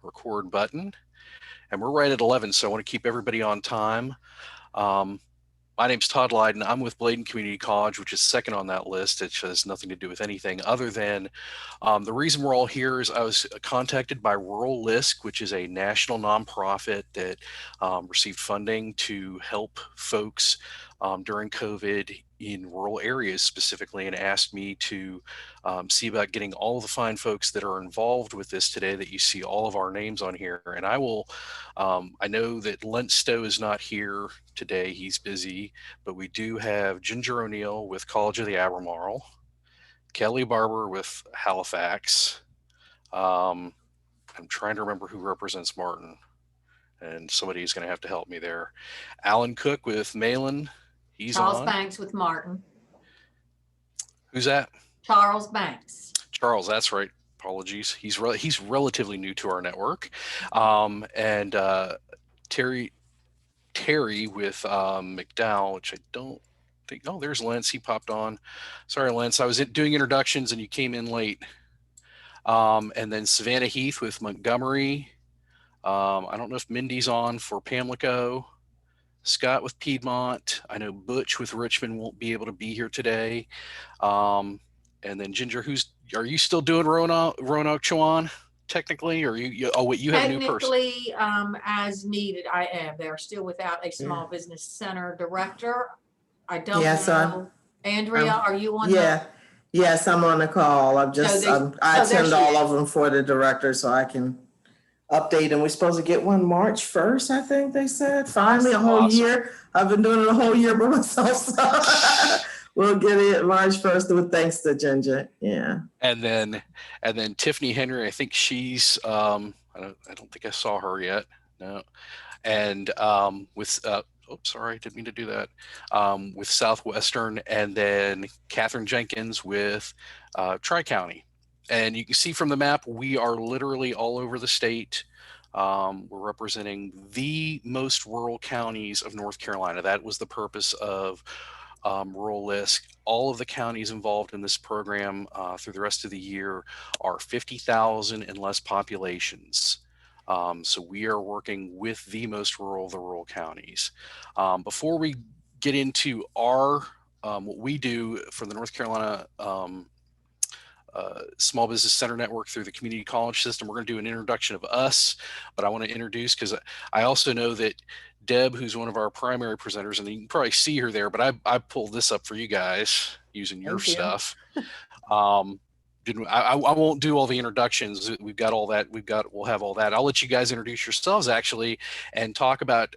record button. And we're right at 11, so I want to keep everybody on time. My name's Todd Lyden. I'm with Bladen Community College, which is second on that list. It has nothing to do with anything other than the reason we're all here is I was contacted by Rural LISC, which is a national nonprofit that received funding to help folks during COVID in rural areas specifically, and asked me to see about getting all of the fine folks that are involved with this today that you see all of our names on here. And I will, I know that Lent Stowe is not here today, he's busy, but we do have Ginger O'Neill with College of the Albemarle, Kelly Barber with Halifax. I'm trying to remember who represents Martin, and somebody's going to have to help me there. Alan Cook with Malin, he's Charles on. Banks with Martin. Who's that? Charles Banks. Charles, that's right. Apologies. He's relatively new to our network. And Terry with McDowell, which I don't think. Oh, there's Lance. He popped on. Sorry, Lance. I was doing introductions and you came in late. And then Savannah Heath with Montgomery. I don't know if Mindy's on for Pamlico. Scott with Piedmont. I know Butch with Richmond won't be able to be here today. And then Ginger, are you still doing Roanoke Chuan technically, or you have a new person? Technically, as needed, I am. They're still without a small business center director. I don't know. Andrea, are you on? Yes, I'm on the call. I attend all of them for the director, so I can update. And we're supposed to get one March 1st, I think they said. Finally, a whole year. I've been doing it a whole year by myself, so we'll get it March 1st with thanks to Ginger. Yeah. And then Tiffany Henry, I think she's I don't think I saw her yet. No. And with sorry, I didn't mean to do that. With Southwestern, and then Catherine Jenkins with Tri-County. And you can see from the map, we are literally all over the state. We're representing the most rural counties of North Carolina. That was the purpose of Rural LISC. All of the counties involved in this program through the rest of the year are 50,000 and less populations. So we are working with the most rural of the rural counties. Before we get into our what we do for the North Carolina Small Business Center Network through the community college system, we're going to do an introduction of us, but I want to introduce, because I also know that Deb, who's one of our primary presenters, and you can probably see her there, but I pulled this up for you guys using your stuff. I won't do all the introductions. We've got all that. We'll have all that. I'll let you guys introduce yourselves actually and talk about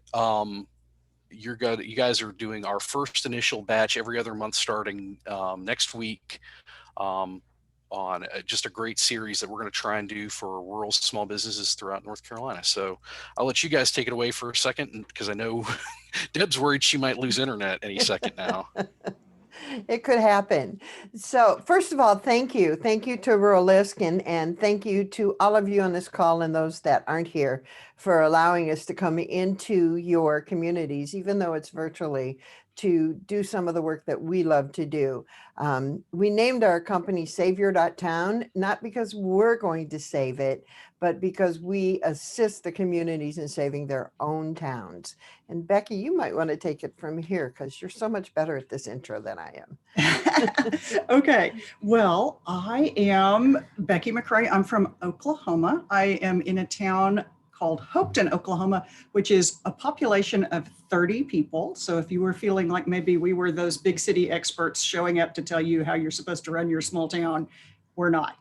you guys are doing our first initial batch every other month starting next week on just a great series that we're going to try and do for rural small businesses throughout North Carolina. So I'll let you guys take it away for a second, because I know Deb's worried she might lose internet any second now. It could happen. So first of all, thank you. Thank you to Rural LISC, and thank you to all of you on this call and those that aren't here for allowing us to come into your communities, even though it's virtually, to do some of the work that we love to do. We named our company Savior.Town, not because we're going to save it, but because we assist the communities in saving their own towns. And Becky, you might want to take it from here, because you're so much better at this intro than I am. Okay, well, I am Becky McCrae. I'm from Oklahoma. I am in a town called Hopeton, Oklahoma, which is a population of 30 people. So if you were feeling like maybe we were those big city experts showing up to tell you how you're supposed to run your small town, we're not.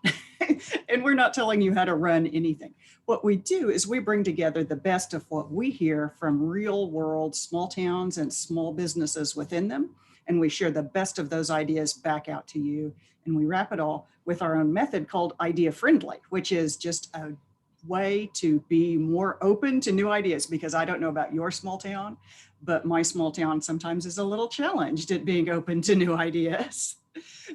And we're not telling you how to run anything. What we do is we bring together the best of what we hear from real world small towns and small businesses within them. And we share the best of those ideas back out to you. And we wrap it all with our own method called Idea Friendly, which is just a way to be more open to new ideas, because I don't know about your small town, but my small town sometimes is a little challenged at being open to new ideas.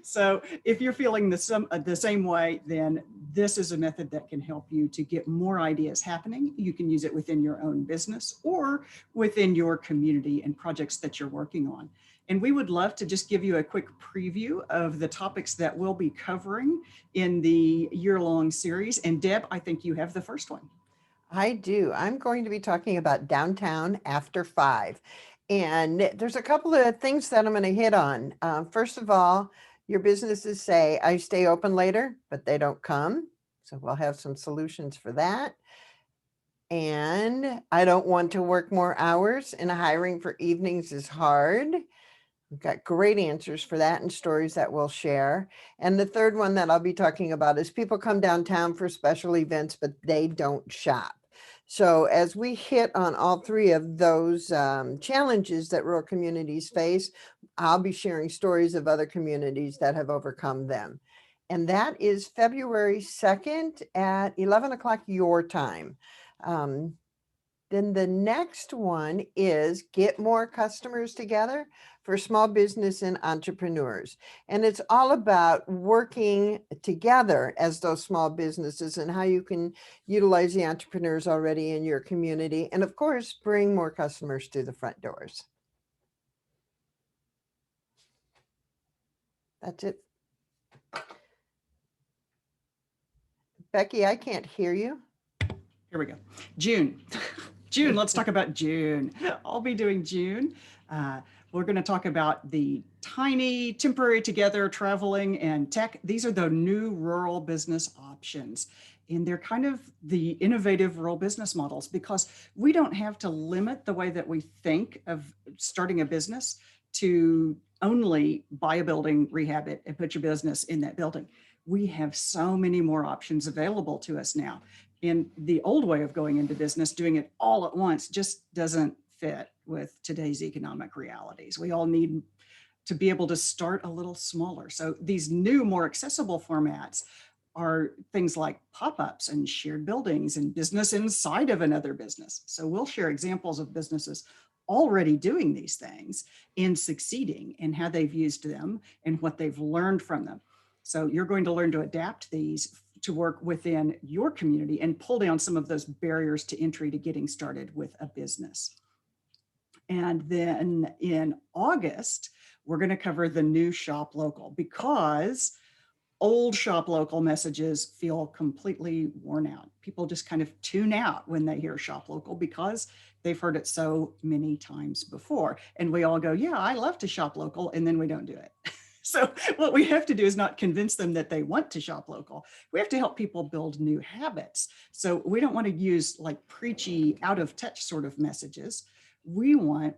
So if you're feeling the same way, then this is a method that can help you to get more ideas happening. You can use it within your own business or within your community and projects that you're working on. And we would love to just give you a quick preview of the topics that we'll be covering in the year-long series. And Deb, I think you have the first one. I do. I'm going to be talking about downtown after 5. And there's a couple of things that I'm going to hit on. First of all, your businesses say, I stay open later, but they don't come. So we'll have some solutions for that. And I don't want to work more hours, and hiring for evenings is hard. We've got great answers for that and stories that we'll share. And the third one that I'll be talking about is people come downtown for special events, but they don't shop. So as we hit on all three of those challenges that rural communities face, I'll be sharing stories of other communities that have overcome them. And that is February 2nd at 11 o'clock your time. Then the next one is get more customers together for small business and entrepreneurs. And it's all about working together as those small businesses and how you can utilize the entrepreneurs already in your community. And of course, bring more customers to the front doors. That's it. Becky, I can't hear you. Here we go. June. June, let's talk about June. I'll be doing June. We're going to talk about the tiny, temporary together, traveling, and tech. These are the new rural business options. And they're kind of the innovative rural business models, because we don't have to limit the way that we think of starting a business to only buy a building, rehab it, and put your business in that building. We have so many more options available to us now. And the old way of going into business, doing it all at once, just doesn't fit with today's economic realities. We all need to be able to start a little smaller. So these new, more accessible formats are things like pop-ups and shared buildings and business inside of another business. So we'll share examples of businesses already doing these things and succeeding, and how they've used them and what they've learned from them. So you're going to learn to adapt these to work within your community and pull down some of those barriers to entry to getting started with a business. And then in August, we're going to cover the new shop local, because old shop local messages feel completely worn out. People just kind of tune out when they hear shop local because they've heard it so many times before. And we all go, yeah, I love to shop local, and then we don't do it. So what we have to do is not convince them that they want to shop local. We have to help people build new habits. So we don't want to use like preachy, out of touch sort of messages. We want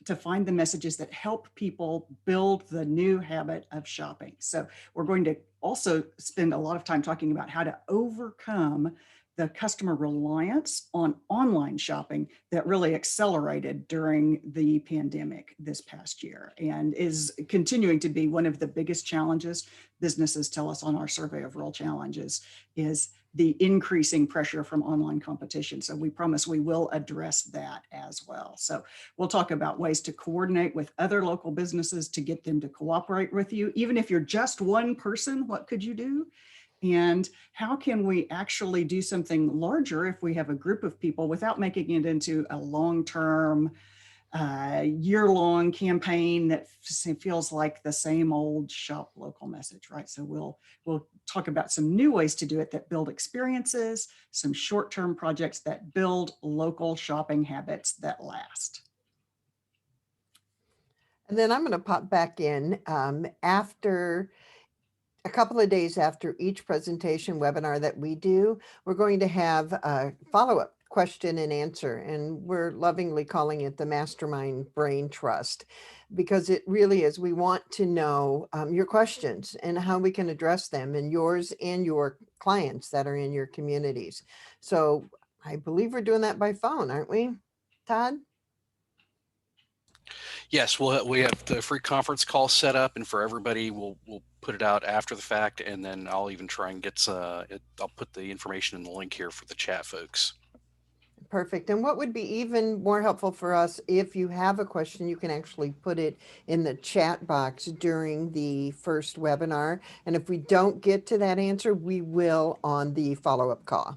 to find the messages that help people build the new habit of shopping. So we're going to also spend a lot of time talking about how to overcome the customer reliance on online shopping that really accelerated during the pandemic this past year, and is continuing to be one of the biggest challenges. Businesses tell us on our survey of rural challenges is the increasing pressure from online competition. So we promise we will address that as well. So we'll talk about ways to coordinate with other local businesses to get them to cooperate with you. Even if you're just one person, what could you do? And how can we actually do something larger if we have a group of people without making it into a long-term, year-long campaign that feels like the same old shop local message, right? So we'll talk about some new ways to do it that build experiences, some short-term projects that build local shopping habits that last. And then I'm going to pop back in after a couple of days after each presentation webinar that we do. We're going to have a follow-up question and answer, and we're lovingly calling it the Mastermind Brain Trust, because it really is. We want to know your questions and how we can address them, and yours and your clients that are in your communities. So I believe we're doing that by phone, aren't we, Todd? Yes, we have the free conference call set up, and for everybody, we'll put it out after the fact, and then I'll even try and get I'll put the information in the link here for the chat folks. Perfect. And what would be even more helpful for us, if you have a question, you can actually put it in the chat box during the first webinar. And if we don't get to that answer, we will on the follow-up call.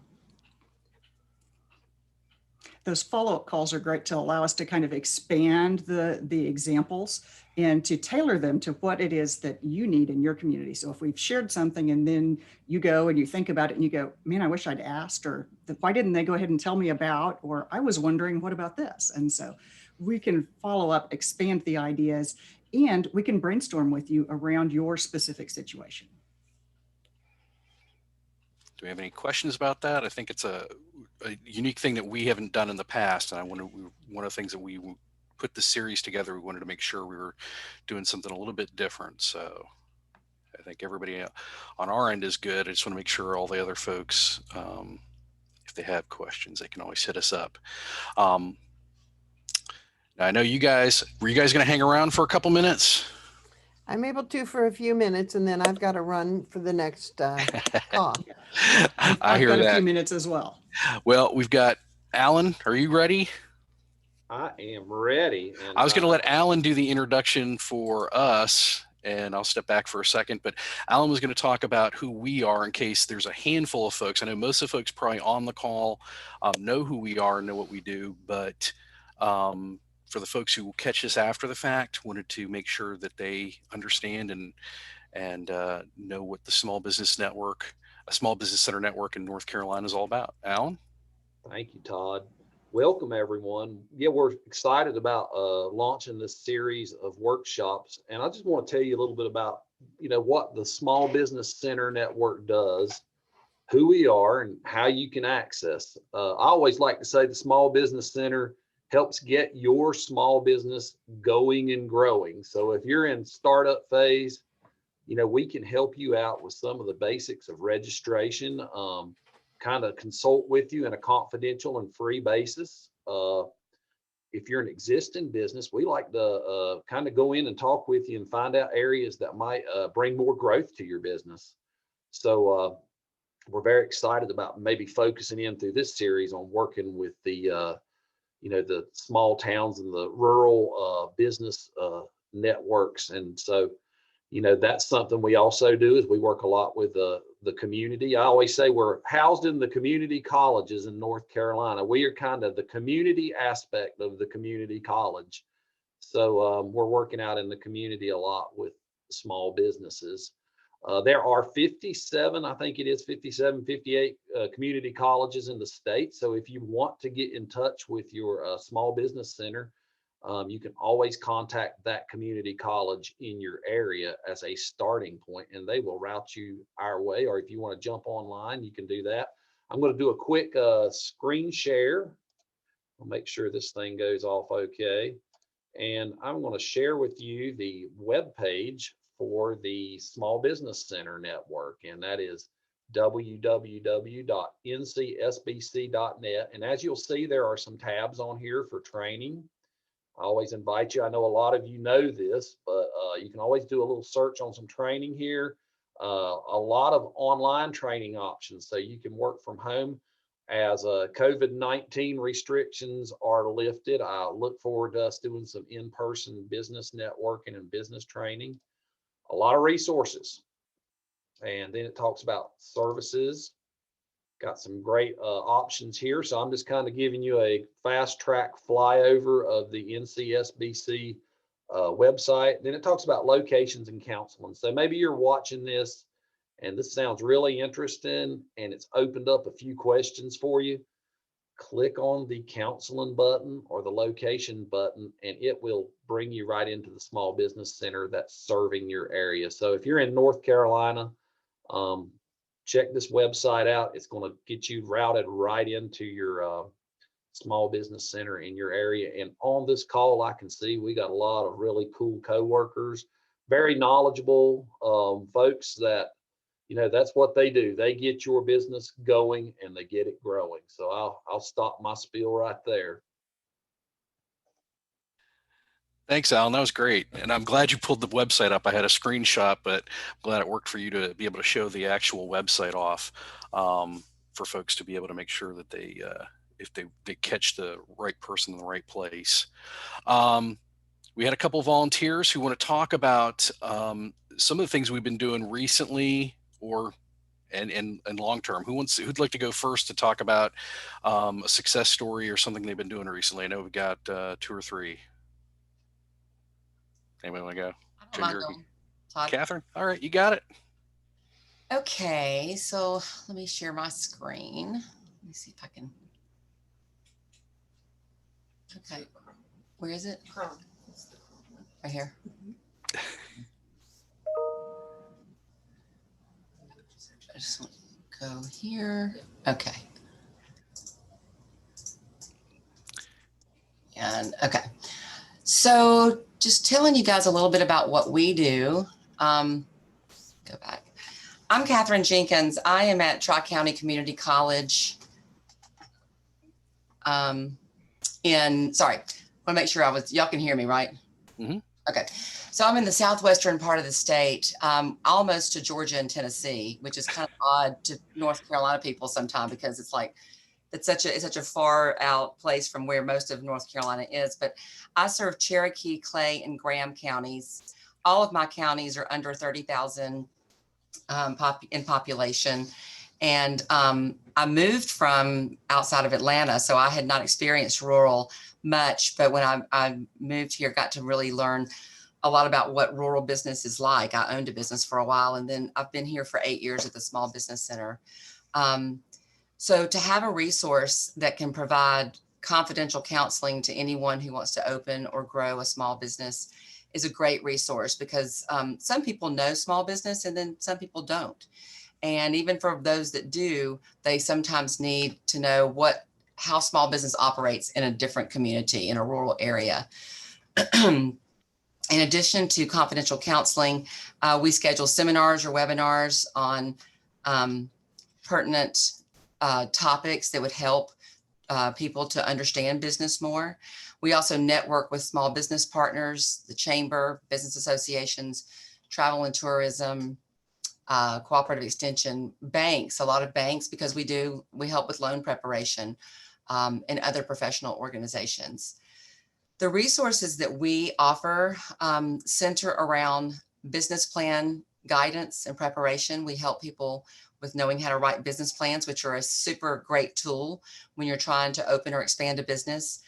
those follow-up calls are great to allow us to kind of expand the examples and to tailor them to what it is that you need in your community. So if we've shared something and then you go and you think about it and you go, man, I wish I'd asked, or why didn't they go ahead and tell me about, or I was wondering, what about this? And so we can follow up, expand the ideas, and we can brainstorm with you around your specific situation. Do we have any questions about that? I think it's a unique thing that we haven't done in the past. And one of the things that we put the series together, we wanted to make sure we were doing something a little bit different. So I think everybody on our end is good. I just want to make sure all the other folks, if they have questions, they can always hit us up. Now I know you guys, were you guys going to hang around for a couple minutes? I'm able to for a few minutes, and then I've got to run for the next call. I hear I've got that. a few minutes as well. Well, we've got Alan. Are you ready? I am ready. And I was going to let Alan do the introduction for us, and I'll step back for a second. But Alan was going to talk about who we are in case there's a handful of folks. I know most of the folks probably on the call know who we are and know what we do. But for the folks who will catch this after the fact, wanted to make sure that they understand and know what the Small Business Network, a Small Business Center network in North Carolina is all about. Alan? Thank you, Todd. Welcome, everyone. Yeah, we're excited about launching this series of workshops. And I just want to tell you a little bit about, what the Small Business Center Network does, who we are, and how you can access. I always like to say the Small Business Center helps get your small business going and growing. So if you're in startup phase, we can help you out with some of the basics of registration, kind of consult with you in a confidential and free basis. If you're an existing business, we like to kind of go in and talk with you and find out areas that might bring more growth to your business. So we're very excited about maybe focusing in through this series on working with the small towns and the rural business networks. And so, that's something we also do, is we work a lot with the community. I always say we're housed in the community colleges in North Carolina. We are kind of the community aspect of the community college. So we're working out in the community a lot with small businesses. There are 57, I think it is 57, 58 community colleges in the state. So if you want to get in touch with your small business center, you can always contact that community college in your area as a starting point, and they will route you our way. Or if you want to jump online, you can do that. I'm going to do a quick screen share. I'll make sure this thing goes off okay. And I'm going to share with you the web page for the Small Business Center Network, and that is www.ncsbc.net. And as you'll see, there are some tabs on here for training. I always invite you. I know a lot of you know this, but you can always do a little search on some training here. A lot of online training options, so you can work from home as COVID-19 restrictions are lifted. I look forward to us doing some in-person business networking and business training. A lot of resources. And then it talks about services. Got some great options here. So I'm just kind of giving you a fast track flyover of the NC SBC website. Then it talks about locations and counseling. So maybe you're watching this and this sounds really interesting and it's opened up a few questions for you. Click on the counseling button or the location button, and it will bring you right into the small business center that's serving your area. So if you're in North Carolina, check this website out. It's going to get you routed right into your small business center in your area. And on this call, I can see we got a lot of really cool coworkers, very knowledgeable folks that, that's what they do. They get your business going and they get it growing. So I'll stop my spiel right there. Thanks, Alan. That was great. And I'm glad you pulled the website up. I had a screenshot, but I'm glad it worked for you to be able to show the actual website off for folks to be able to make sure that they, if they catch the right person in the right place. We had a couple of volunteers who want to talk about some of the things we've been doing recently and long term? Who'd like to go first to talk about a success story or something they've been doing recently? I know we've got 2 or 3. Anybody want to go? I don't mind Ginger, going. Todd. Catherine? All right, you got it. Okay, so let me share my screen. Let me see if I can. Okay, where is it? Right here. I just want to go here. Okay. And okay. So just telling you guys a little bit about what we do. Go back. I'm Catherine Jenkins. I am at Tri-County Community College. Sorry, want to make sure y'all can hear me, right? Mm-hmm. Okay. So I'm in the southwestern part of the state, almost to Georgia and Tennessee, which is kind of odd to North Carolina people sometimes because it's such a far out place from where most of North Carolina is. But I serve Cherokee, Clay, and Graham counties. All of my counties are under 30,000 in population. And I moved from outside of Atlanta, so I had not experienced rural much. But when I moved here, got to really learn a lot about what rural business is like. I owned a business for a while, and then I've been here for 8 years at the Small Business Center. So to have a resource that can provide confidential counseling to anyone who wants to open or grow a small business is a great resource because some people know small business and then some people don't. And even for those that do, they sometimes need to know how small business operates in a different community, in a rural area. In addition to confidential counseling, we schedule seminars or webinars on pertinent topics that would help people to understand business more. We also network with small business partners, the chamber, business associations, travel and tourism, cooperative extension, banks, a lot of banks, because we help with loan preparation and other professional organizations. The resources that we offer center around business plan guidance and preparation. We help people with knowing how to write business plans, which are a super great tool when you're trying to open or expand a business.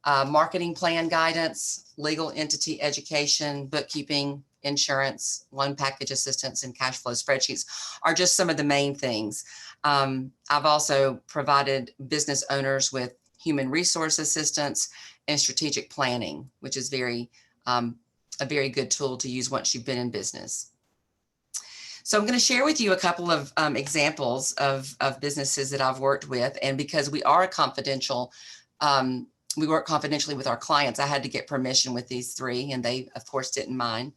Marketing plan guidance, legal entity education, bookkeeping, insurance, loan package assistance, and cash flow spreadsheets are just some of the main things. I've also provided business owners with human resource assistance and strategic planning, which is a very good tool to use once you've been in business. So I'm going to share with you a couple of examples of businesses that I've worked with. And because we are confidential, we work confidentially with our clients, I had to get permission with these 3, and they, of course, didn't mind.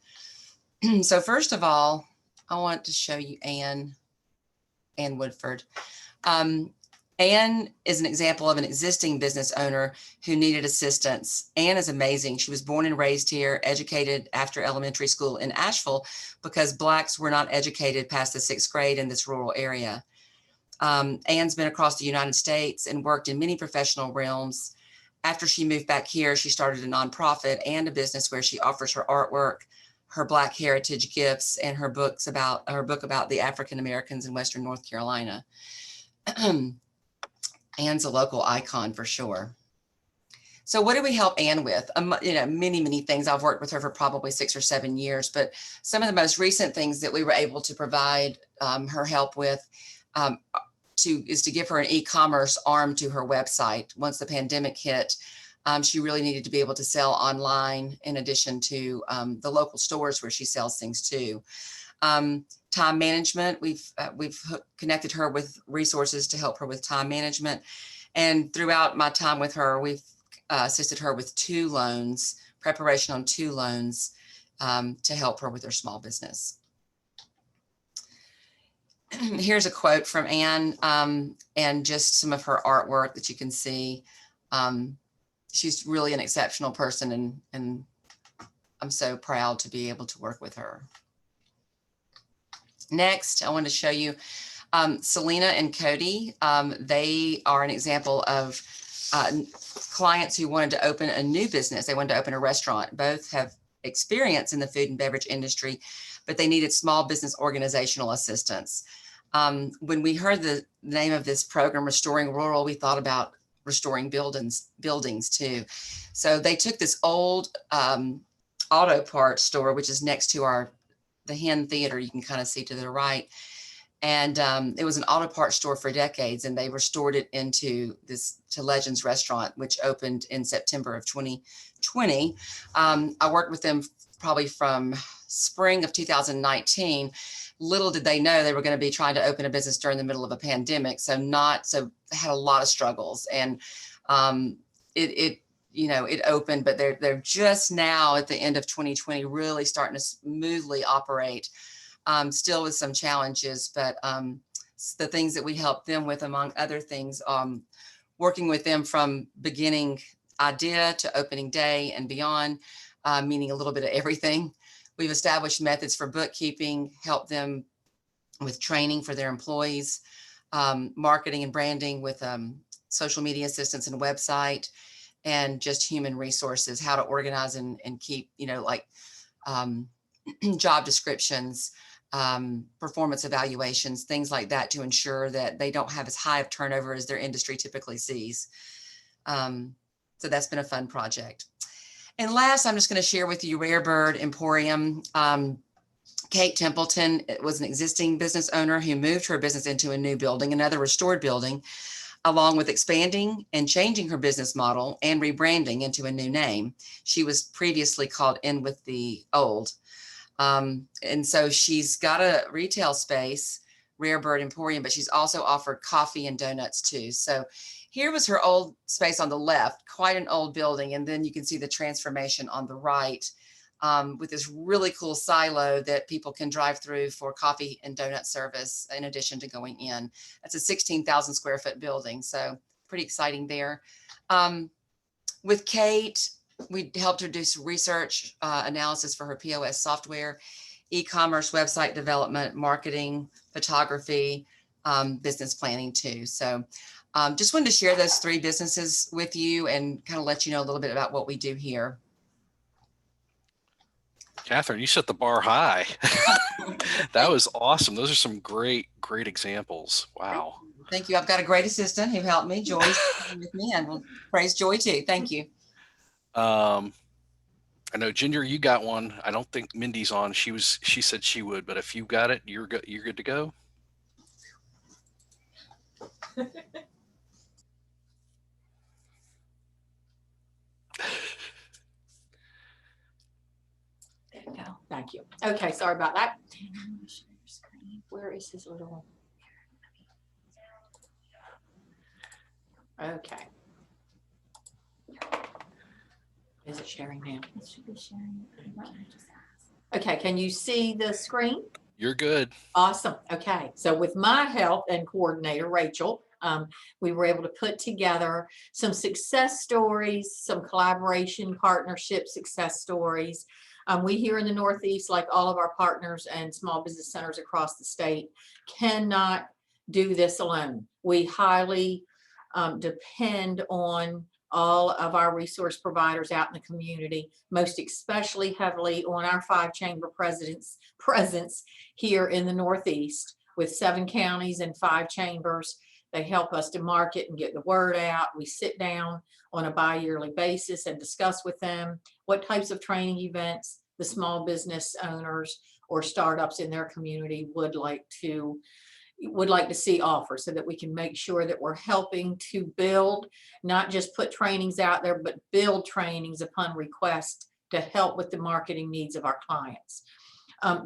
So first of all, I want to show you Ann Woodford. Ann is an example of an existing business owner who needed assistance. Ann is amazing. She was born and raised here, educated after elementary school in Asheville because Blacks were not educated past the 6th grade in this rural area. Ann's been across the United States and worked in many professional realms. After she moved back here, she started a nonprofit and a business where she offers her artwork, her Black heritage gifts, and her book about the African Americans in Western North Carolina. Ann's a local icon for sure. So what do we help Ann with? Many, many things. I've worked with her for probably 6 or 7 years, but some of the most recent things that we were able to provide her help with is to give her an e-commerce arm to her website. Once the pandemic hit, she really needed to be able to sell online in addition to the local stores where she sells things too. Time management, we've connected her with resources to help her with time management. And throughout my time with her, we've assisted her with 2 loans, preparation on 2 loans to help her with her small business. Here's a quote from Ann and just some of her artwork that you can see. She's really an exceptional person, and I'm so proud to be able to work with her. Next, I want to show you Selena and Cody. They are an example of clients who wanted to open a new business. They wanted to open a restaurant. Both have experience in the food and beverage industry, but they needed small business organizational assistance. When we heard the name of this program, Restoring Rural, we thought about restoring buildings too. So they took this old auto parts store, which is next to the Hen Theater, you can kind of see to the right. And it was an auto parts store for decades, and they restored it to Legends Restaurant, which opened in September of 2020. I worked with them probably from spring of 2019. Little did they know they were going to be trying to open a business during the middle of a pandemic. So had a lot of struggles, and it opened, but they're just now at the end of 2020 really starting to smoothly operate. Still with some challenges, but the things that we help them with, among other things, working with them from beginning idea to opening day and beyond, meaning a little bit of everything. We've established methods for bookkeeping, help them with training for their employees, marketing and branding with social media assistance and website, and just human resources, how to organize and keep, job descriptions, performance evaluations, things like that, to ensure that they don't have as high of turnover as their industry typically sees. So that's been a fun project. And last, I'm just going to share with you Rare Bird Emporium. Kate Templeton was an existing business owner who moved her business into a new building, another restored building, along with expanding and changing her business model and rebranding into a new name. She was previously called In With the Old. And so she's got a retail space, Rare Bird Emporium, but she's also offered coffee and donuts too. So here was her old space on the left, quite an old building. And then you can see the transformation on the right, with this really cool silo that people can drive through for coffee and donut service in addition to going in. That's a 16,000 square foot building. So pretty exciting there. With Kate, we helped her do some research analysis for her POS software, e-commerce, website development, marketing, photography, business planning too. So just wanted to share those 3 businesses with you and kind of let you know a little bit about what we do here. Catherine, you set the bar high. That was awesome. Those are some great examples. Wow. Thank you. I've got a great assistant who helped me, Joy, with me, and we'll praise Joy too. Thank you. I know Ginger, you got one. I don't think Mindy's on. She said she would, but if you got it, you're good to go. There you go. Thank you. Okay, sorry about that. Where is his little? Okay. Is it sharing now? It should be sharing. Okay, can you see the screen? You're good. Awesome. Okay, so with my help and coordinator, Rachel, we were able to put together some success stories, some collaboration, partnership success stories. We here in the Northeast, like all of our partners and small business centers across the state, cannot do this alone. We highly depend on all of our resource providers out in the community, most especially heavily on our 5 chamber presence here in the Northeast with 7 counties and 5 chambers. They help us to market and get the word out. We sit down on a bi-yearly basis and discuss with them what types of training events the small business owners or startups in their community would like to see offered, so that we can make sure that we're helping to build, not just put trainings out there, but build trainings upon request to help with the marketing needs of our clients.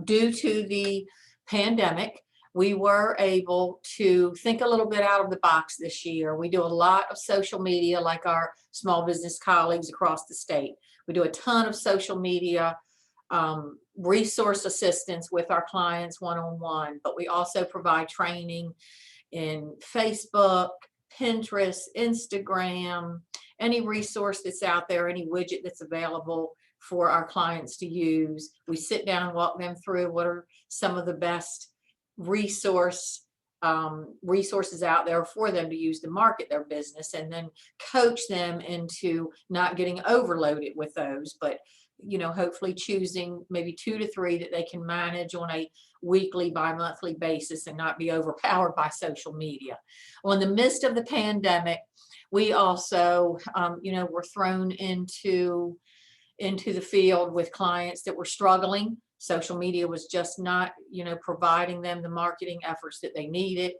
Due to the pandemic, we were able to think a little bit out of the box this year. We do a lot of social media, like our small business colleagues across the state. We do a ton of social media resource assistance with our clients one-on-one, but we also provide training in Facebook, Pinterest, Instagram, any resource that's out there, any widget that's available for our clients to use. We sit down and walk them through what are some of the best resources out there for them to use to market their business, and then coach them into not getting overloaded with those, but hopefully choosing maybe 2 to 3 that they can manage on a weekly, bi-monthly basis and not be overpowered by social media. Well, in the midst of the pandemic, we also, were thrown into the field with clients that were struggling. Social media was just not, providing them the marketing efforts that they needed.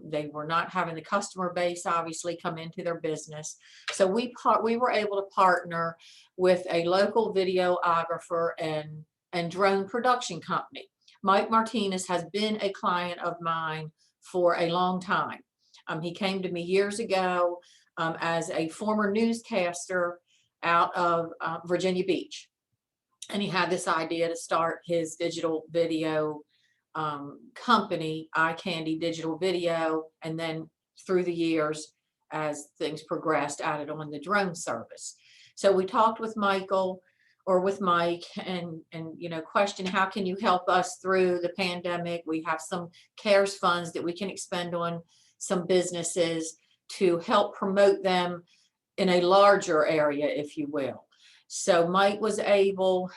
They were not having the customer base obviously come into their business. So we were able to partner with a local videographer and drone production company. Mike Martinez has been a client of mine for a long time. He came to me years ago as a former newscaster out of Virginia Beach. And he had this idea to start his digital video company, Eye Candy Digital Video, and then through the years, as things progressed, added on the drone service. So we talked with Mike and questioned, how can you help us through the pandemic? We have some CARES funds that we can expend on some businesses to help promote them in a larger area, if you will. So Mike was able,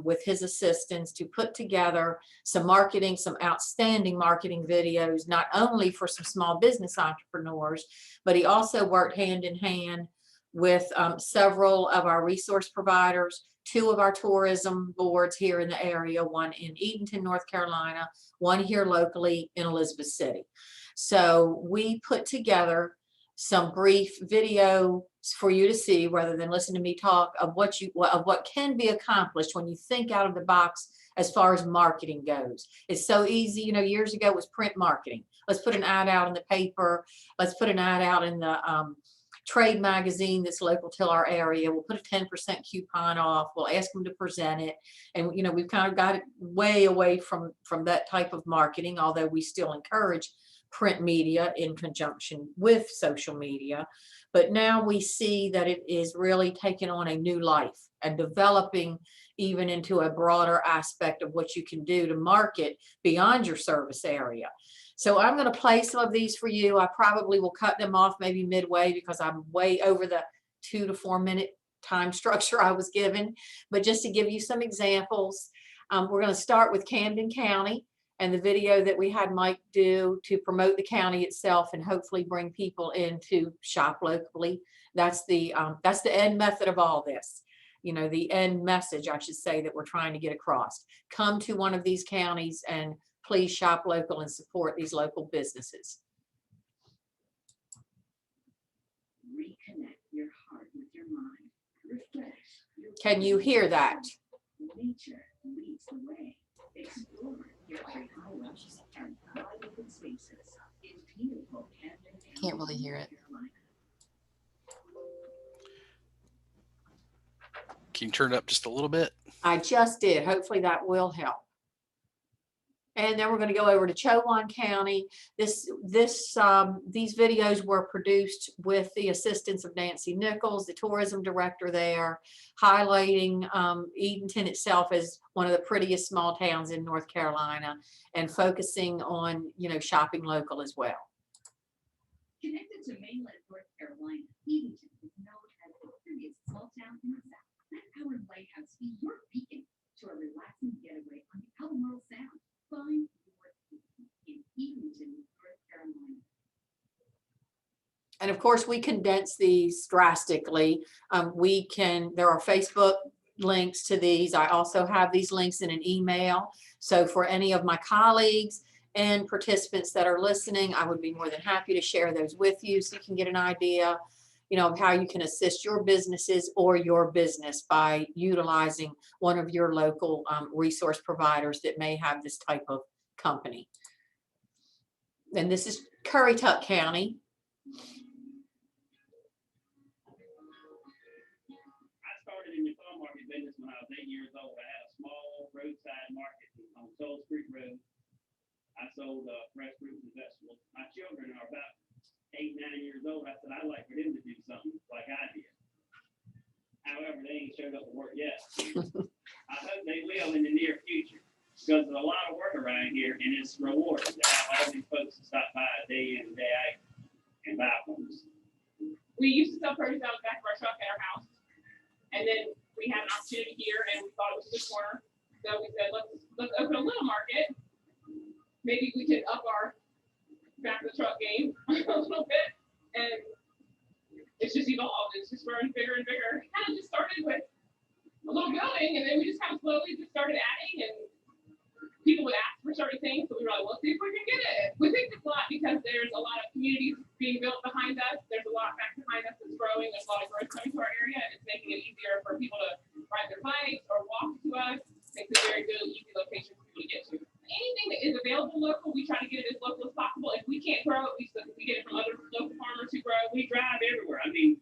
with his assistants, to put together some outstanding marketing videos, not only for some small business entrepreneurs, but he also worked hand in hand with several of our resource providers, 2 of our tourism boards here in the area, one in Edenton, North Carolina, one here locally in Elizabeth City. So we put together some brief video for you to see, rather than listen to me talk, of what can be accomplished when you think out of the box as far as marketing goes. It's so easy. Years ago it was print marketing. Let's put an ad out in the paper. Let's put an ad out in the trade magazine that's local to our area. We'll put a 10% coupon off. We'll ask them to present it. And, we've kind of got it way away from that type of marketing, although we still encourage print media in conjunction with social media. But now we see that it is really taking on a new life and developing even into a broader aspect of what you can do to market beyond your service area. So I'm going to play some of these for you. I probably will cut them off maybe midway because I'm way over the 2 to 4 minute time structure I was given. But just to give you some examples, we're going to start with Camden County and the video that we had Mike do to promote the county itself and hopefully bring people in to shop locally. That's the end method of all this. The end message, I should say, that we're trying to get across. Come to one of these counties and please shop local and support these local businesses. Reconnect your heart with your mind. Refresh. Can you hear that? Nature leads the way. Explore your highways and open spaces in beautiful Camden. Can't really hear it. Can you turn it up just a little bit? I just did. Hopefully that will help. And then we're going to go over to Chowan County. These videos were produced with the assistance of Nancy Nichols, the tourism director there, highlighting Edenton itself as one of the prettiest small towns in North Carolina and focusing on, shopping local as well. Connected to mainland North Carolina, Edenton is known as the prettiest small town in the South. Let our lighthouse be your beacon to a relaxing getaway on the Albemarle Sound. Find your in Edenton, North Carolina. And of course, we condense these drastically. There are Facebook links to these. I also have these links in an email. So for any of my colleagues and participants that are listening, I would be more than happy to share those with you so you can get an idea, of how you can assist your businesses or your business by utilizing one of your local resource providers that may have this type of company. And this is Currituck County. I started in the farm market business when I was 8 years old. I had a small roadside market on Soul Street Road. I sold fresh fruits and vegetables. My children are about 8, 9 years old. I said I'd like for them to do something like I did. However, they ain't showed up to work yet. I hope they will in the near future because there's a lot of work around here and it's rewarding to have all these folks to stop by day in and day out and buy from us. We used to sell produce out the back of our truck at our house. And then we had an opportunity here and we thought it was a good corner. So we said, let's open a little market. Maybe we could up our back of the truck game a little bit. And it's just evolved. It's just growing bigger and bigger. It kind of just started with a little building, and then we just kind of slowly just started adding, and people would ask for certain things. So we were like, well, let's see if we can get it. We think it's a lot because there's a lot of communities being built behind us. There's a lot back behind us that's growing. There's a lot of growth coming to our area, and it's making it easier for people to ride their bikes or walk to us. It's a very good, easy location for people to get to. Anything that is available local, we try to get it as local as possible. If we can't grow it, we get it from other local farmers who grow. We drive everywhere. I mean,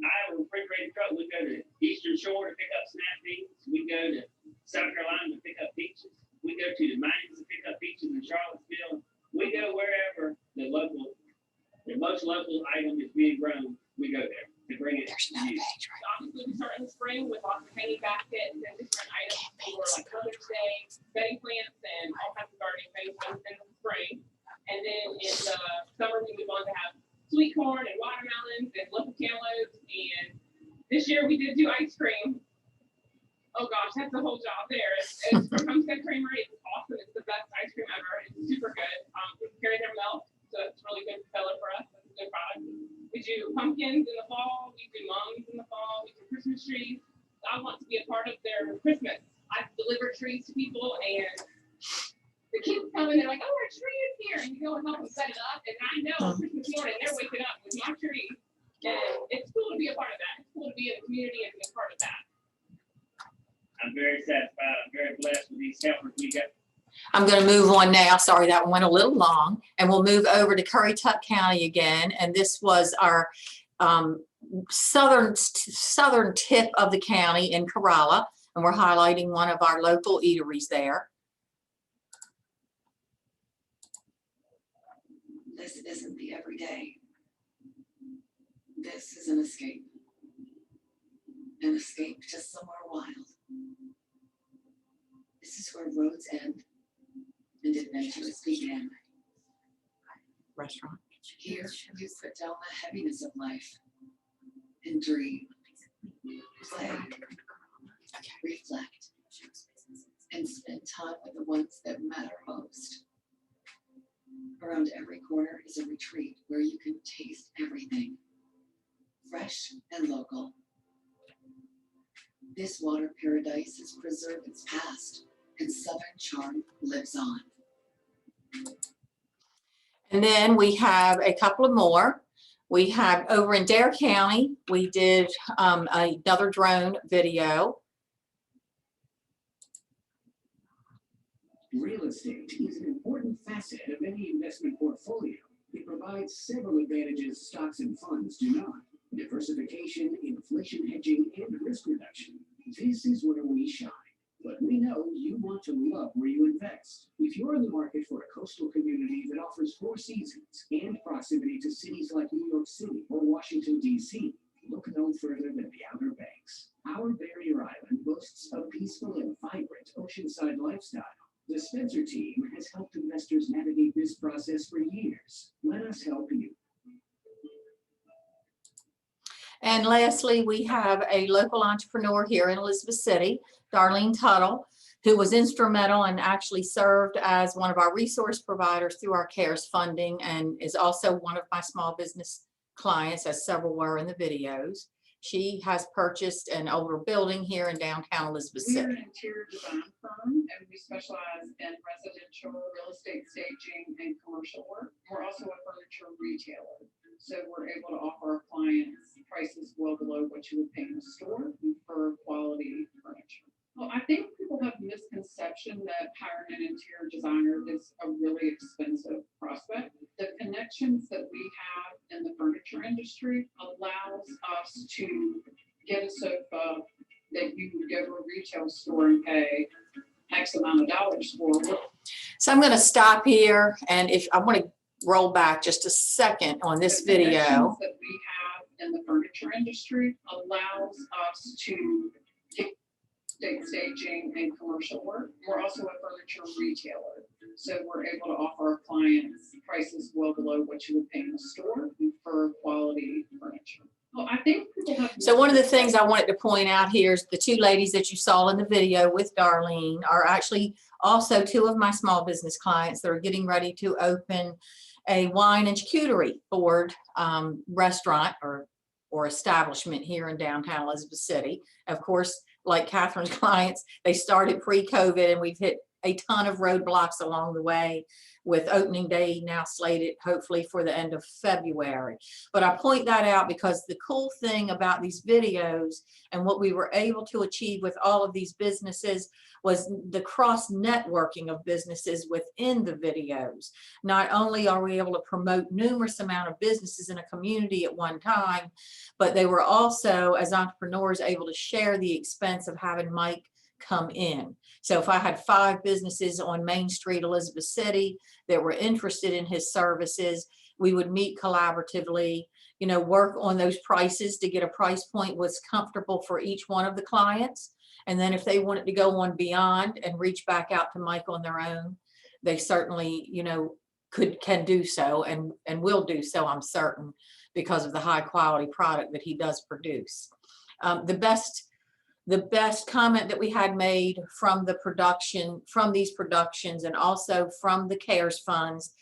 I have a refrigerated truck. We go to Eastern Shore to pick up snap beans. We go to South Carolina to pick up peaches. We go to the mines to pick up peaches in Charlottesville. We go wherever the most local item is being grown. We go there to bring it to you. Obviously, we start in the spring with lots of hanging baskets and different items for like Mother's Day, bedding plants, and all kinds of gardening things in the spring. And then in the summer, we move on to have sweet corn and watermelons and local cantaloupes. And this year we did do ice cream. Oh gosh, that's the whole job there. It's from Homestead Creamery. It's awesome. It's the best ice cream ever. It's super good. We carry their milk, so it's really good seller for us. It's a good product. We do pumpkins in the fall. We do mums in the fall. We do Christmas trees. I want to be a part of their Christmas. I deliver trees to people, and the kids come in, they're like, oh, our tree is here. And you go and help them set it up. And I know Christmas morning, they're waking up with my tree. And it's cool to be a part of that. It's cool to be in the community and be a part of that. I'm very satisfied. I'm very blessed with these helpers we got. I'm going to move on now. Sorry, that one went a little long. And we'll move over to Currituck County again. And this was our southern tip of the county in Corolla. And we're highlighting one of our local eateries there. This isn't the everyday. This is an escape. An escape to somewhere wild. This is where roads end and adventures begin. Restaurant. Here, you put down the heaviness of life and dream, play, reflect, and spend time with the ones that matter most. Around every corner is a retreat where you can taste everything, fresh and local. This water paradise has preserved its past, and Southern charm lives on. And then we have a couple of more. We have over in Dare County, we did another drone video. Real estate is an important facet of any investment portfolio. It provides several advantages stocks and funds do not. Diversification, inflation hedging, and risk reduction. This is where we shine. But we know you want to love where you invest. If you're in the market for a coastal community that offers 4 seasons and proximity to cities like New York City or Washington, D.C., look no further than the Outer Banks. Our barrier island boasts a peaceful and vibrant oceanside lifestyle. The Spencer team has helped investors navigate this process for years. Let us help you. And lastly, we have a local entrepreneur here in Elizabeth City, Darlene Tuttle, who was instrumental and actually served as one of our resource providers through our CARES funding and is also one of my small business clients, as several were in the videos. She has purchased an older building here in downtown Elizabeth We're City. an interior design firm, and we specialize in residential real estate staging and commercial work. We're also a furniture retailer, so we're able to offer our clients prices well below what you would pay in a store for quality furniture. Well, I think people have a misconception that hiring an interior designer is a really expensive prospect. The connections that we have in the furniture industry allows us to get a sofa that you would go to a retail store and pay X amount of dollars for. So I'm going to stop here, and if I want to roll back just a second on this The connections video. that we have in the furniture industry allows us to get staging and commercial work. We're also a furniture retailer, so we're able to offer our clients prices well below what you would pay in a store for quality furniture. Well, I think So one of the things I wanted to point out here is the two ladies that you saw in the video with Darlene are actually also two of my small business clients that are getting ready to open a wine and charcuterie board restaurant or establishment here in downtown Elizabeth City. Of course, like Catherine's clients, they started pre-COVID, and we've hit a ton of roadblocks along the way, with opening day now slated hopefully for the end of February. But I point that out because the cool thing about these videos and what we were able to achieve with all of these businesses was the cross networking of businesses within the videos. Not only are we able to promote numerous amount of businesses in a community at one time, but they were also, as entrepreneurs, able to share the expense of having Mike come in. So if I had 5 businesses on Main Street, Elizabeth City, that were interested in his services, we would meet collaboratively, you know, work on those prices to get a price point was comfortable for each one of the clients. And then if they wanted to go on beyond and reach back out to Mike on their own, they certainly, you know, can do so and will do so, I'm certain, because of the high quality product that he does produce. The best comment that we had made from the production, from these productions, and also from the CARES funds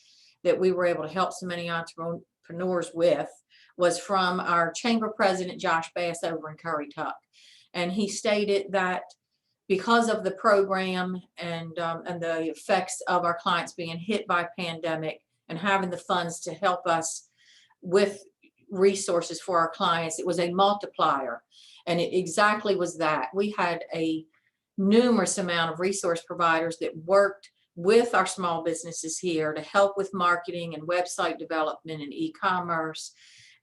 that we were able to help so many entrepreneurs with, was from our chamber president, Josh Bass, over in Curry Tuck. And he stated that because of the program and the effects of our clients being hit by pandemic and having the funds to help us with resources for our clients, it was a multiplier. And it exactly was that. We had a numerous amount of resource providers that worked with our small businesses here to help with marketing and website development and e-commerce,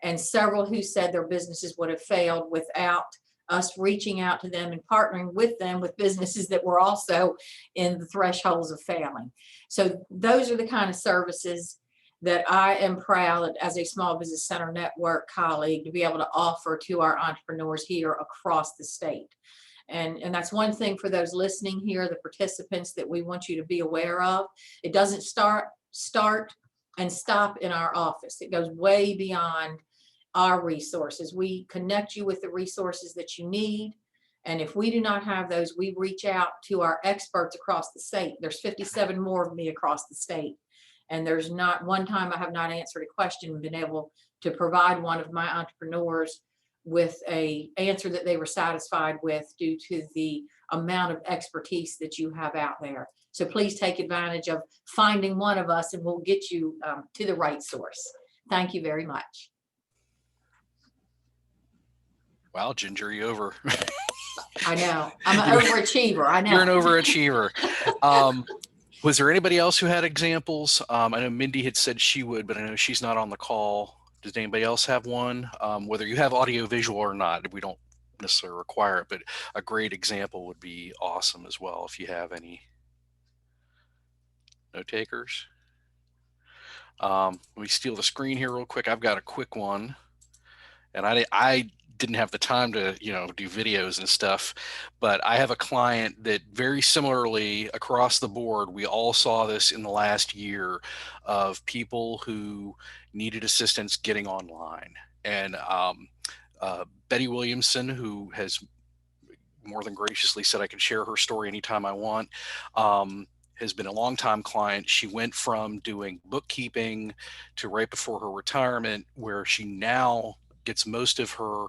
and several who said their businesses would have failed without us reaching out to them and partnering with them with businesses that were also in the thresholds of failing. So those are the kind of services that I am proud as a Small Business Center Network colleague to be able to offer to our entrepreneurs here across the state. And that's one thing for those listening here, the participants, that we want you to be aware of. It doesn't start and stop in our office. It goes way beyond our resources. We connect you with the resources that you need. And if we do not have those, we reach out to our experts across the state. There's 57 more of me across the state. And there's not one time I have not answered a question and been able to provide one of my entrepreneurs with an answer that they were satisfied with due to the amount of expertise that you have out there. So please take advantage of finding one of us, and we'll get you to the right source. Thank you very much. Wow, Ginger, you over. I know. I'm an overachiever. I know. You're an overachiever. Was there anybody else who had examples? I know Mindy had said she would, but I know she's not on the call. Does anybody else have one? Whether you have audio visual or not, we don't necessarily require it, but a great example would be awesome as well if you have any. No takers? Let me steal the screen here real quick. I've got a quick one, and I didn't have the time to, you know, do videos and stuff, but I have a client that very similarly across the board, we all saw this in the last year, of people who needed assistance getting online. And Betty Williamson, who has more than graciously said I can share her story anytime I want, has been a longtime client. She went from doing bookkeeping to right before her retirement, where she now gets most of her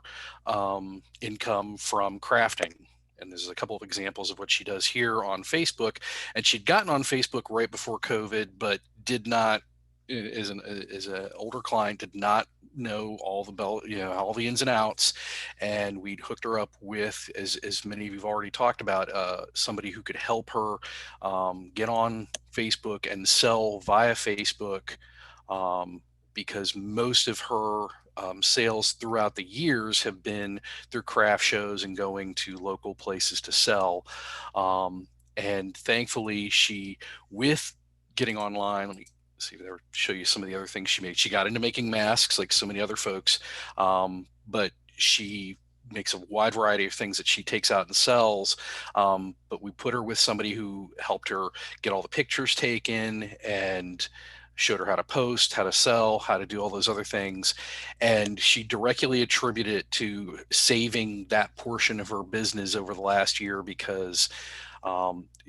income from crafting. And there's a couple of examples of what she does here on Facebook. And she'd gotten on Facebook right before COVID, but did not, as an older client, did not know all the all the ins and outs. And we'd hooked her up with, as many of you've already talked about, somebody who could help her get on Facebook and sell via Facebook, because most of her sales throughout the years have been through craft shows and going to local places to sell. And thankfully, she, with getting online, let me see if I show you some of the other things she made. She got into making masks like so many other folks, but she makes a wide variety of things that she takes out and sells. But we put her with somebody who helped her get all the pictures taken, and showed her how to post, how to sell, how to do all those other things. And she directly attributed it to saving that portion of her business over the last year, because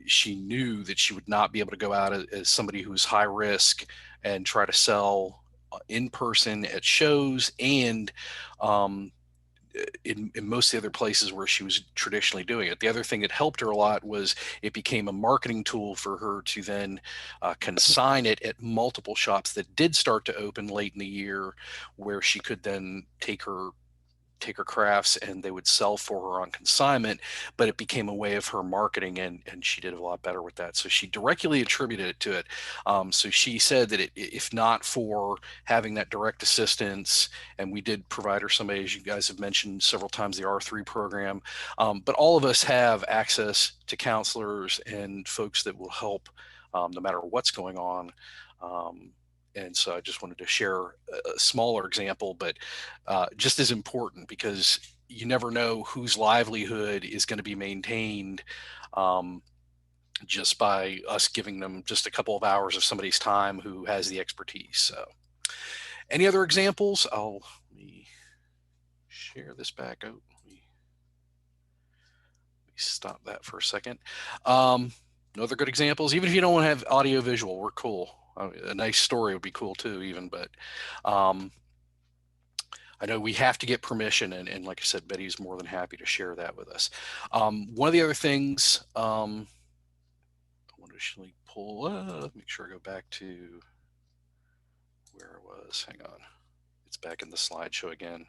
she knew that she would not be able to go out as somebody who's high risk and try to sell in person at shows and in most of the other places where she was traditionally doing it. The other thing that helped her a lot was it became a marketing tool for her to then consign it at multiple shops that did start to open late in the year, where she could then take her crafts and they would sell for her on consignment. But it became a way of her marketing, and she did a lot better with that. So she directly attributed it to it. So she said that if not for having that direct assistance, and we did provide her somebody, as you guys have mentioned several times, the R3 program, but all of us have access to counselors and folks that will help no matter what's going on. And so I just wanted to share a smaller example, but just as important, because you never know whose livelihood is going to be maintained just by us giving them just a couple of hours of somebody's time who has the expertise. So any other examples? Let me share this back out. Let me stop that for a second. No other good examples? Even if you don't want to have audio visual, we're cool. A nice story would be cool too, even, but I know we have to get permission, and like I said, Betty's more than happy to share that with us. One of the other things I want to pull, make sure I go back to where it was. Hang on, it's back in the slideshow again.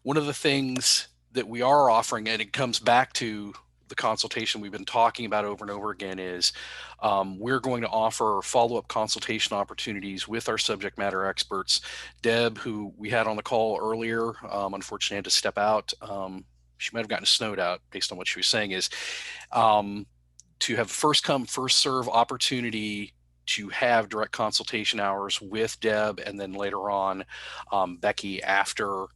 One of the things that we are offering, and it comes back to the consultation we've been talking about over and over again, is we're going to offer follow-up consultation opportunities with our subject matter experts. Deb, who we had on the call earlier, unfortunately had to step out. She might have gotten snowed out based on what she was saying, is to have first come, first serve opportunity to have direct consultation hours with Deb, and then later on Becky after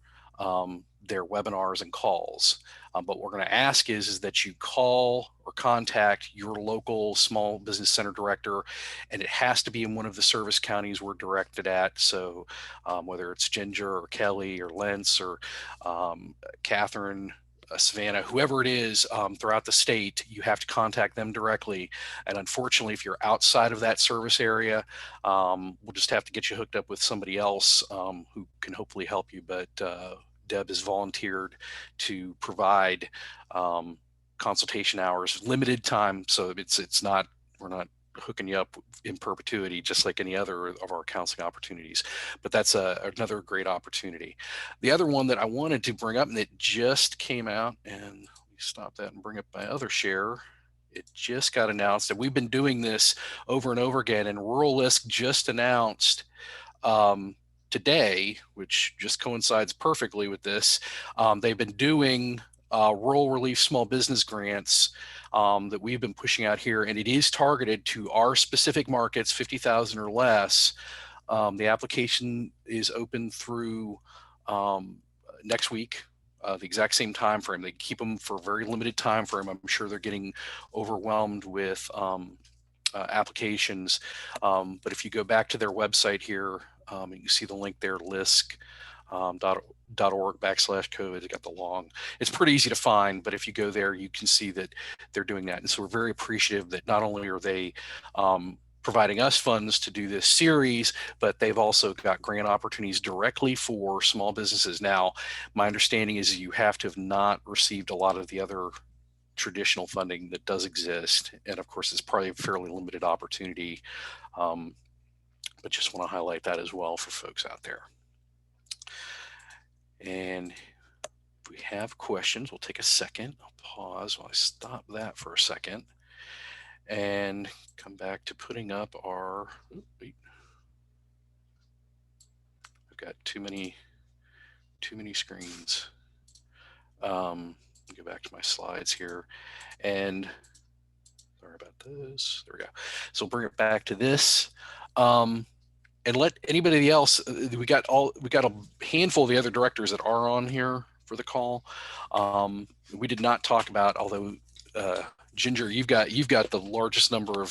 their webinars and calls. But what we're going to ask is that you call or contact your local small business center director, and it has to be in one of the service counties we're directed at. So whether it's Ginger or Kelly or Lentz or Catherine, Savannah, whoever it is throughout the state, you have to contact them directly. And unfortunately, if you're outside of that service area, we'll just have to get you hooked up with somebody else who can hopefully help you. But Deb has volunteered to provide consultation hours, limited time, so it's not, we're not hooking you up in perpetuity, just like any other of our counseling opportunities. But that's another great opportunity. The other one that I wanted to bring up, and it just came out, and let me stop that and bring up my other share. It just got announced, and we've been doing this over and over again, and Rural LISC just announced today, which just coincides perfectly with this. They've been doing rural relief small business grants that we've been pushing out here, and it is targeted to our specific markets, 50,000 or less. The application is open through next week, the exact same time frame. They keep them for a very limited time frame. I'm sure they're getting overwhelmed with applications, but if you go back to their website here, you can see the link there, LISC.org/COVID. It got the long, it's pretty easy to find, but if you go there, you can see that they're doing that. And so we're very appreciative that not only are they providing us funds to do this series, but they've also got grant opportunities directly for small businesses. Now, my understanding is you have to have not received a lot of the other traditional funding that does exist. And of course, it's probably a fairly limited opportunity. But just want to highlight that as well for folks out there. And if we have questions, we'll take a second. I'll pause while I stop that for a second and come back to putting up our, I've got too many screens. Go back to my slides here, and sorry about this. There we go. So we'll bring it back to this. And let anybody else, we got a handful of the other directors that are on here for the call. We did not talk about, although Ginger, you've got the largest number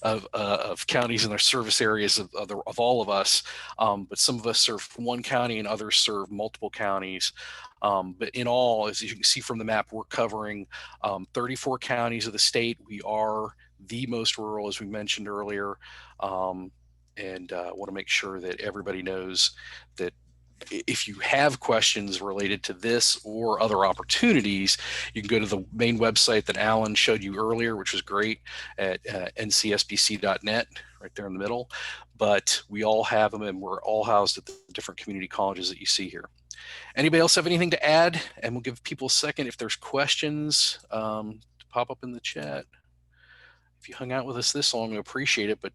of counties in their service areas of all of us, but some of us serve one county and others serve multiple counties. But in all, as you can see from the map, we're covering 34 counties of the state. We are the most rural, as we mentioned earlier, and want to make sure that everybody knows that if you have questions related to this or other opportunities, you can go to the main website that Alan showed you earlier, which was great, at ncsbc.net, right there in the middle. But we all have them, and we're all housed at the different community colleges that you see here. Anybody else have anything to add? And we'll give people a second if there's questions to pop up in the chat. If you hung out with us this long, we appreciate it. But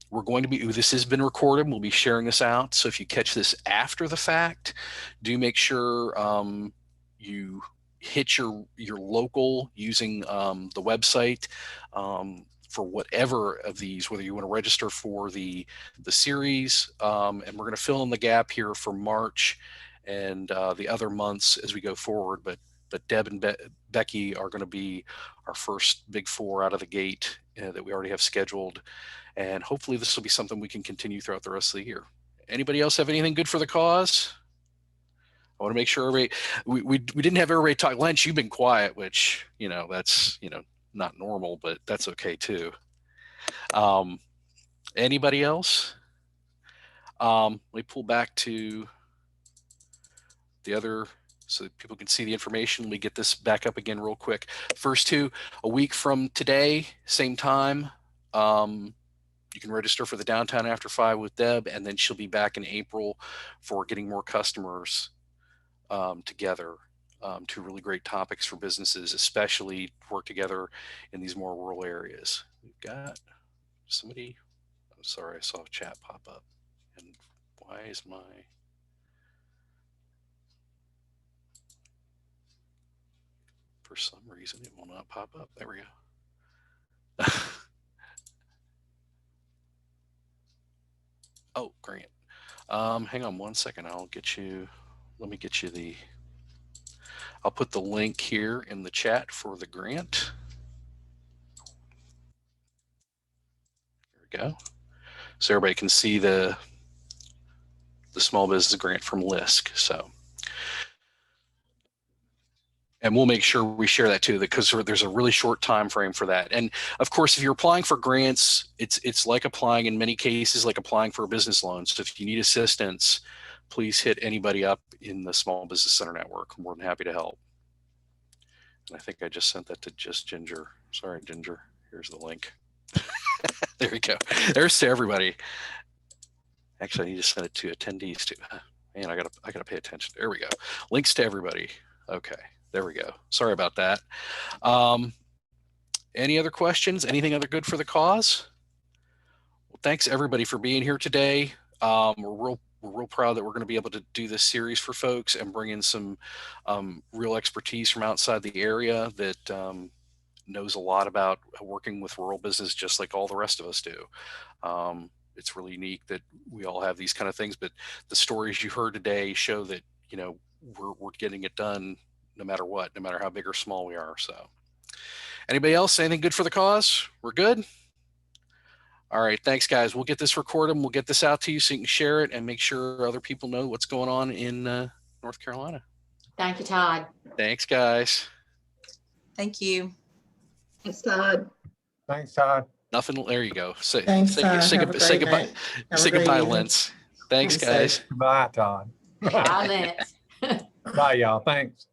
we're going to be, this has been recorded. We'll be sharing this out. So if you catch this after the fact, do make sure you hit your local using the website for whatever of these, whether you want to register for the series. And we're going to fill in the gap here for March and the other months as we go forward. But Deb and Becky are going to be our first big four out of the gate that we already have scheduled. And hopefully this will be something we can continue throughout the rest of the year. Anybody else have anything good for the cause? I want to make sure everybody, we didn't have everybody talk. Lynch, you've been quiet, which, that's, not normal, but that's okay too. Anybody else? Let me pull back to the other so that people can see the information. Let me get this back up again real quick. First two, a week from today, same time. You can register for the Downtown After 5 with Deb, and then she'll be back in April for getting more customers together. Two really great topics for businesses, especially work together in these more rural areas. We've got somebody, I'm sorry, I saw a chat pop up. And why is my, for some reason, it will not pop up. There we go. Oh, Grant. Hang on one second. I'll get you, let me get you I'll put the link here in the chat for the grant. There we go. So everybody can see the small business grant from LISC. So, and we'll make sure we share that too, because there's a really short time frame for that. And of course, if you're applying for grants, it's like applying in many cases, like applying for a business loan. So if you need assistance, please hit anybody up in the Small Business Center network. I'm more than happy to help. And I think I just sent that to just Ginger. Sorry, Ginger. Here's the link. There we go. There's to everybody. Actually, I need to send it to attendees too. Man, I gotta pay attention. There we go. Links to everybody. Okay. There we go. Sorry about that. Any other questions? Anything other good for the cause? Well, thanks everybody for being here today. We're real proud that we're going to be able to do this series for folks and bring in some real expertise from outside the area that knows a lot about working with rural business, just like all the rest of us do. It's really unique that we all have these kind of things, but the stories you heard today show that, we're getting it done no matter what, no matter how big or small we are. So anybody else, anything good for the cause? We're good. All right. Thanks guys. We'll get this recorded and we'll get this out to you so you can share it and make sure other people know what's going on in North Carolina. Thank you, Todd. Thanks guys. Thank you. Thanks, Todd. Thanks, Todd. Nothing. There you go. Say Todd. goodbye, Lentz. Thanks guys. Goodbye, Todd. Bye, Lance. Bye, y'all. Thanks.